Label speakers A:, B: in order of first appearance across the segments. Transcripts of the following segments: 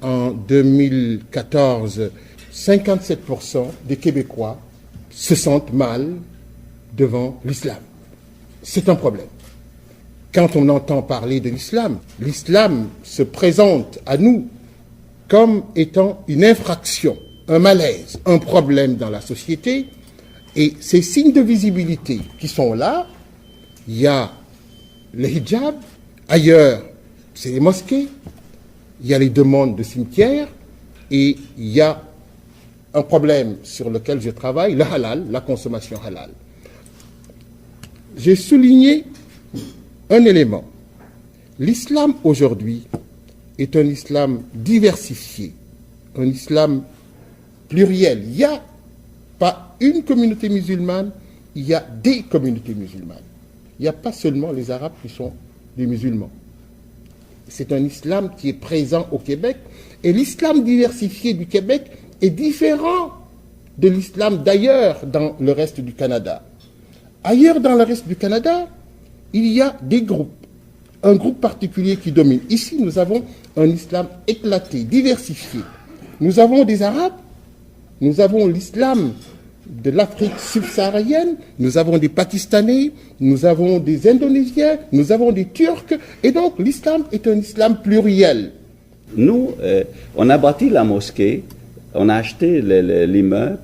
A: en 2014, 57% des Québécois se sentent mal devant l'islam. C'est un problème. Quand on entend parler de l'islam, l'islam se présente à nous comme étant une infraction, un malaise, un problème dans la société. Et ces signes de visibilité qui sont là, il y a le hijab, ailleurs, c'est les mosquées, il y a les demandes de cimetières, et il y a un problème sur lequel je travaille, le halal, la consommation halal. J'ai souligné un élément. L'islam aujourd'hui est un islam diversifié, un islam pluriel. Il n'y a pas une communauté musulmane, il y a des communautés musulmanes. Il n'y a pas seulement les Arabes qui sont des musulmans. C'est un islam qui est présent au Québec, et l'islam diversifié du Québec est différent de l'islam d'ailleurs dans le reste du Canada. Ailleurs dans le reste du Canada, il y a des groupes, un groupe particulier qui domine. Ici, nous avons un islam éclaté, diversifié. Nous avons des Arabes, nous avons l'islam de l'Afrique subsaharienne, nous avons des Pakistanais, nous avons des Indonésiens, nous avons des Turcs, et donc l'islam est un islam pluriel.
B: Nous, on a bâti la mosquée, on a acheté l'immeuble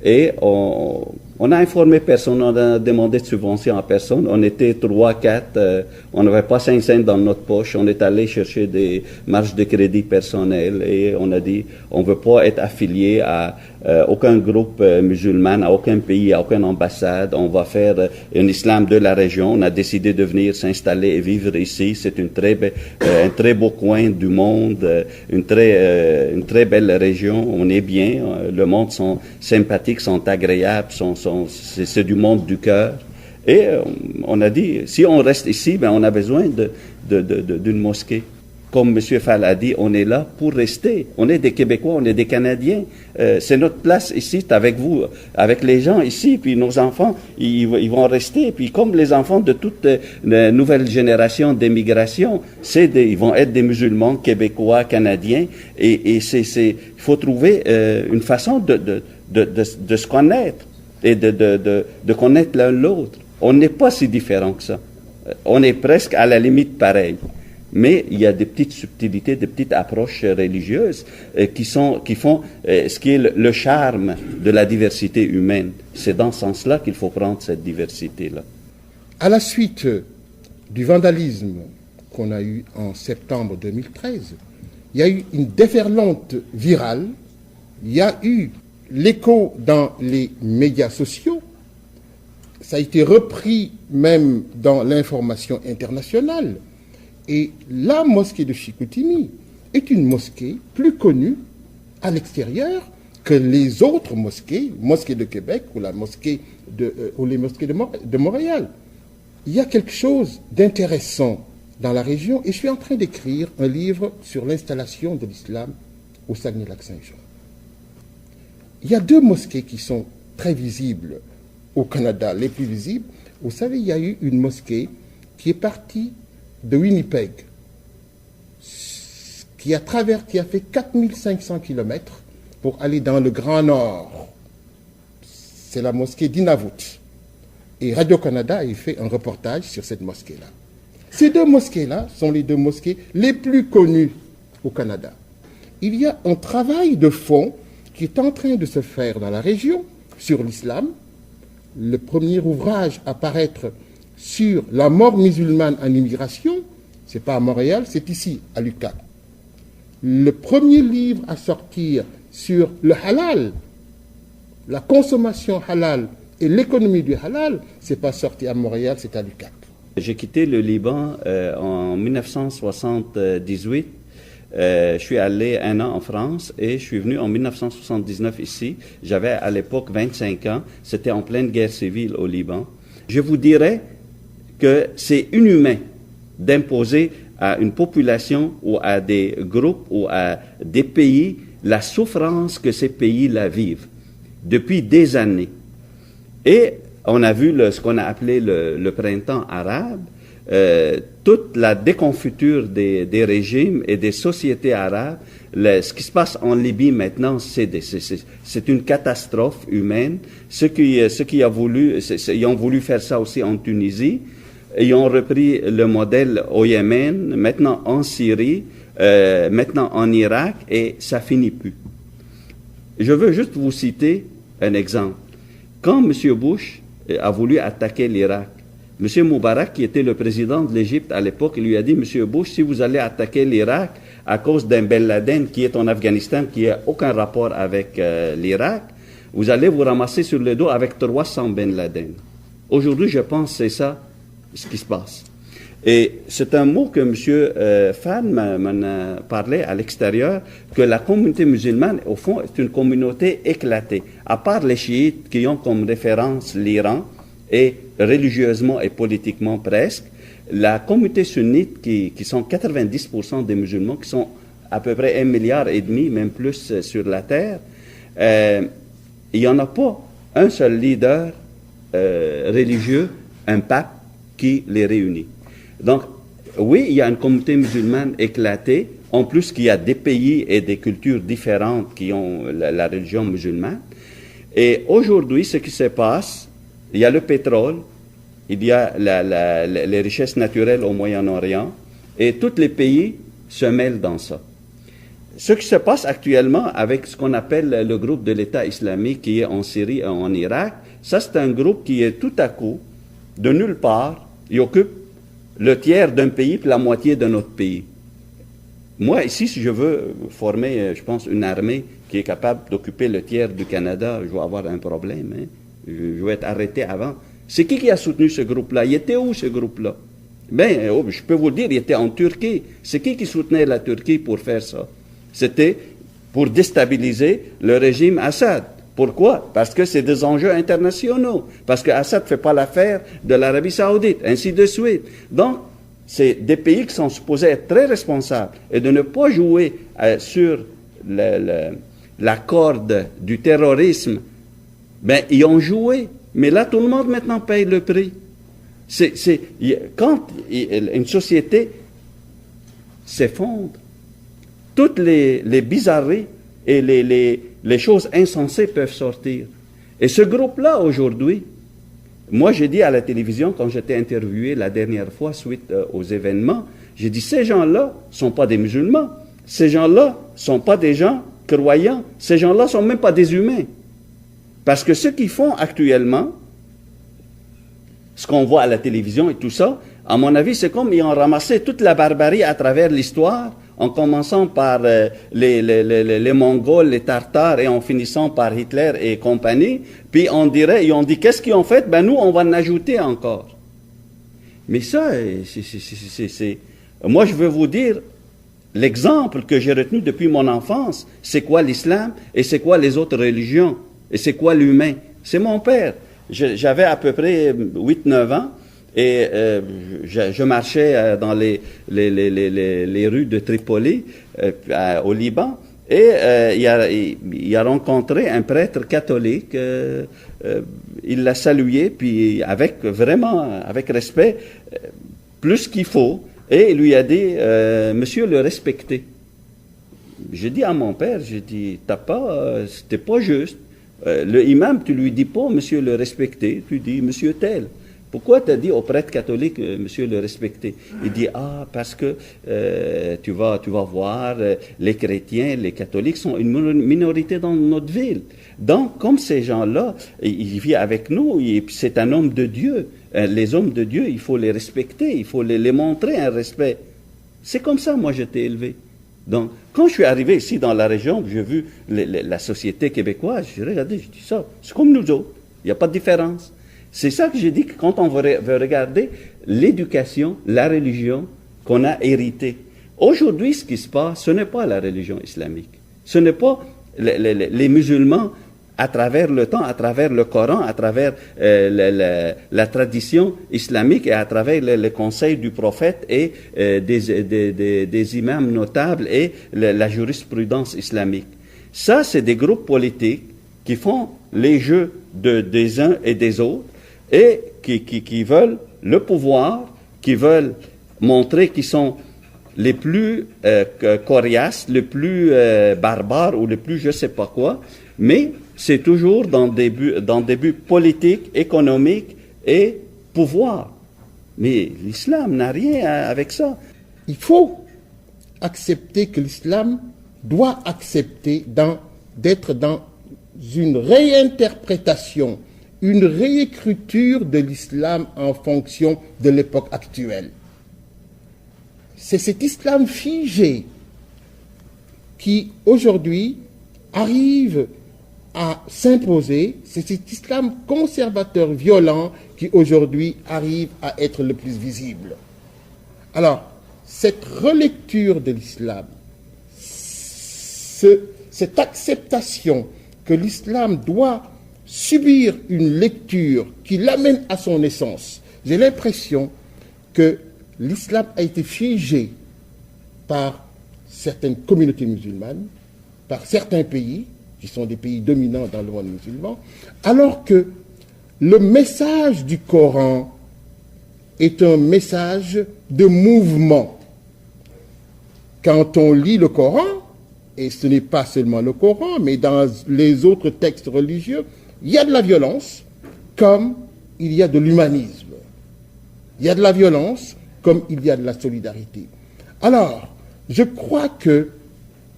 B: et on a informé personne, on a demandé de subvention à personne. On était 3, 4, on n'avait pas 5 cents dans notre poche. On est allé chercher des marges de crédit personnelles et on a dit on ne veut pas être affilié à aucun groupe musulman, à aucun pays, à aucune ambassade. On va faire un islam de la région. On a décidé de venir s'installer et vivre ici. C'est un très beau coin du monde, une très belle région. On est bien. Le monde sont sympathiques, sont agréables, c'est du monde du cœur. Et on a dit, si on reste ici, ben on a besoin d'une mosquée. Comme M. Fall a dit, on est là pour rester. On est des Québécois, on est des Canadiens. C'est notre place ici, c'est avec vous, avec les gens ici. Puis nos enfants, ils vont rester. Puis comme les enfants de toute nouvelle génération d'émigration, ils vont être des musulmans québécois, canadiens. Et il faut trouver une façon de se connaître et de connaître l'un l'autre. On n'est pas si différents que ça. On est presque à la limite pareil. Mais il y a des petites subtilités, des petites approches religieuses qui font ce qui est le charme de la diversité humaine. C'est dans ce sens-là qu'il faut prendre cette diversité-là.
A: À la suite du vandalisme qu'on a eu en septembre 2013, il y a eu une déferlante virale, il y a eu l'écho dans les médias sociaux, ça a été repris même dans l'information internationale. Et la mosquée de Chicoutimi est une mosquée plus connue à l'extérieur que les autres mosquées de Québec ou les mosquées de Montréal. Il y a quelque chose d'intéressant dans la région et je suis en train d'écrire un livre sur l'installation de l'islam au Saguenay-Lac-Saint-Jean. Il y a 2 mosquées qui sont très visibles au Canada, les plus visibles. Vous savez, il y a eu une mosquée qui est partie de Winnipeg, qui a fait 4500 kilomètres pour aller dans le Grand Nord. C'est la mosquée d'Inavut. Et Radio-Canada a fait un reportage sur cette mosquée-là. Ces 2 mosquées-là sont les 2 mosquées les plus connues au Canada. Il y a un travail de fond qui est en train de se faire dans la région sur l'islam. Le premier ouvrage à paraître sur la mort musulmane en immigration, ce n'est pas à Montréal, c'est ici, à l'UQAM. Le premier livre à sortir sur le halal, la consommation halal et l'économie du halal, ce n'est pas sorti à Montréal, c'est à l'UQAM.
B: J'ai quitté le Liban en 1978. Je suis allé 1 an en France et je suis venu en 1979 ici. J'avais à l'époque 25 ans. C'était en pleine guerre civile au Liban. Je vous dirais que c'est inhumain d'imposer à une population ou à des groupes ou à des pays la souffrance que ces pays-là vivent depuis des années. Et on a vu ce qu'on a appelé le printemps arabe. toute la déconfiture des régimes et des sociétés arabes. Ce qui se passe en Libye maintenant, c'est une catastrophe humaine. Ils ont voulu faire ça aussi en Tunisie. Ils ont repris le modèle au Yémen, maintenant en Syrie, maintenant en Irak, et ça finit plus. Je veux juste vous citer un exemple. Quand M. Bush a voulu attaquer l'Irak, M. Moubarak, qui était le président de l'Égypte à l'époque, il lui a dit, M. Bush, si vous allez attaquer l'Irak à cause d'un Ben Laden qui est en Afghanistan, qui n'a aucun rapport avec l'Irak, vous allez vous ramasser sur le dos avec 300 Ben Laden. Aujourd'hui, je pense que c'est ça ce qui se passe. Et c'est un mot que M. Fan m'en a parlé à l'extérieur, que la communauté musulmane, au fond, est une communauté éclatée. À part les chiites qui ont comme référence l'Iran, et religieusement et politiquement presque, la communauté sunnite, qui sont 90% des musulmans, qui sont à peu près 1,5 milliard, même plus sur la terre, il n'y en a pas un seul leader religieux, un pape, qui les réunit. Donc, oui, il y a une communauté musulmane éclatée, en plus qu'il y a des pays et des cultures différentes qui ont la religion musulmane. Et aujourd'hui, ce qui se passe, il y a le pétrole, il y a les richesses naturelles au Moyen-Orient, et tous les pays se mêlent dans ça. Ce qui se passe actuellement avec ce qu'on appelle le groupe de l'État islamique qui est en Syrie et en Irak, ça c'est un groupe qui est tout à coup, de nulle part, il occupe le tiers d'un pays puis la moitié d'un autre pays. Moi, ici, si je veux former, je pense, une armée qui est capable d'occuper le tiers du Canada, je vais avoir un problème. Hein. Je vais être arrêté avant. C'est qui a soutenu ce groupe-là? Il était où, ce groupe-là? Je peux vous le dire, il était en Turquie. C'est qui soutenait la Turquie pour faire ça? C'était pour déstabiliser le régime Assad. Pourquoi? Parce que c'est des enjeux internationaux. Parce que Assad ne fait pas l'affaire de l'Arabie Saoudite, ainsi de suite. Donc, c'est des pays qui sont supposés être très responsables et de ne pas jouer sur la corde du terrorisme. Ils ont joué. Mais là, tout le monde maintenant paye le prix. Quand une société s'effondre, toutes les bizarreries et les choses insensées peuvent sortir. Et ce groupe-là, aujourd'hui, moi j'ai dit à la télévision, quand j'étais interviewé la dernière fois suite aux événements, j'ai dit, ces gens-là ne sont pas des musulmans, ces gens-là ne sont pas des gens croyants, ces gens-là ne sont même pas des humains. Parce que ce qu'ils font actuellement, ce qu'on voit à la télévision et tout ça, à mon avis, c'est comme ils ont ramassé toute la barbarie à travers l'histoire, en commençant par les Mongols, les Tartares, et en finissant par Hitler et compagnie. Puis ils ont dit, qu'est-ce qu'ils ont fait? Nous, on va en ajouter encore. Mais ça, moi, je veux vous dire, l'exemple que j'ai retenu depuis mon enfance, c'est quoi l'islam et c'est quoi les autres religions et c'est quoi l'humain. C'est mon père. J'avais à peu près 8-9 ans. Et je marchais dans les rues de Tripoli, au Liban, et il a rencontré un prêtre catholique. Il l'a salué, puis avec respect, plus qu'il faut, et il lui a dit, monsieur le respecté. J'ai dit à mon père, j'ai dit, c'était pas juste. Le imam, tu lui dis pas monsieur le respecté, tu dis monsieur tel. Pourquoi tu as dit au prêtre catholique, monsieur le respecté? Il dit, parce que tu vas voir, les chrétiens, les catholiques sont une minorité dans notre ville. Donc, comme ces gens-là, ils vivent avec nous, et c'est un homme de Dieu. Les hommes de Dieu, il faut les respecter, il faut les montrer un respect. C'est comme ça, moi, j'étais élevé. Donc, quand je suis arrivé ici dans la région, j'ai vu la société québécoise, j'ai regardé, je dis ça, c'est comme nous autres, il n'y a pas de différence. C'est ça que j'ai dit, que quand on veut regarder l'éducation, la religion qu'on a héritée. Aujourd'hui, ce qui se passe, ce n'est pas la religion islamique. Ce n'est pas les musulmans, à travers le temps, à travers le Coran, à travers la tradition islamique et à travers les conseils du prophète et des imams notables et la jurisprudence islamique. Ça, c'est des groupes politiques qui font les jeux des uns et des autres et qui veulent le pouvoir, qui veulent montrer qu'ils sont les plus coriaces, les plus barbares ou les plus je sais pas quoi, mais c'est toujours dans des buts politiques, économiques et pouvoir. Mais l'islam n'a rien avec ça.
A: Il faut accepter que l'islam doit accepter d'être dans une réinterprétation, une réécriture de l'islam en fonction de l'époque actuelle. C'est cet islam figé qui aujourd'hui arrive à s'imposer, c'est cet islam conservateur violent qui aujourd'hui arrive à être le plus visible. Alors, cette relecture de l'islam, cette acceptation que l'islam doit subir une lecture qui l'amène à son essence, j'ai l'impression que l'islam a été figé par certaines communautés musulmanes, par certains pays, qui sont des pays dominants dans le monde musulman, alors que le message du Coran est un message de mouvement. Quand on lit le Coran, et ce n'est pas seulement le Coran, mais dans les autres textes religieux, il y a de la violence comme il y a de l'humanisme. Il y a de la violence comme il y a de la solidarité. Alors, je crois qu'il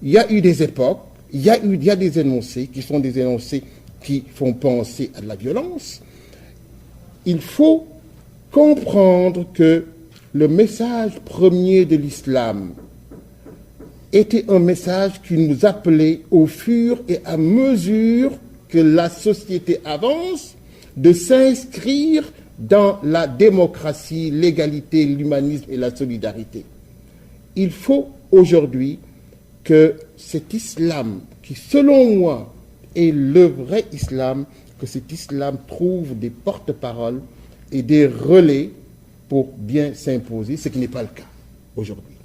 A: y a eu des époques, il y a des énoncés qui sont des énoncés qui font penser à de la violence. Il faut comprendre que le message premier de l'islam était un message qui nous appelait au fur et à mesure que la société avance de s'inscrire dans la démocratie, l'égalité, l'humanisme et la solidarité. Il faut aujourd'hui que cet islam, qui selon moi est le vrai islam, que cet islam trouve des porte-paroles et des relais pour bien s'imposer, ce qui n'est pas le cas aujourd'hui.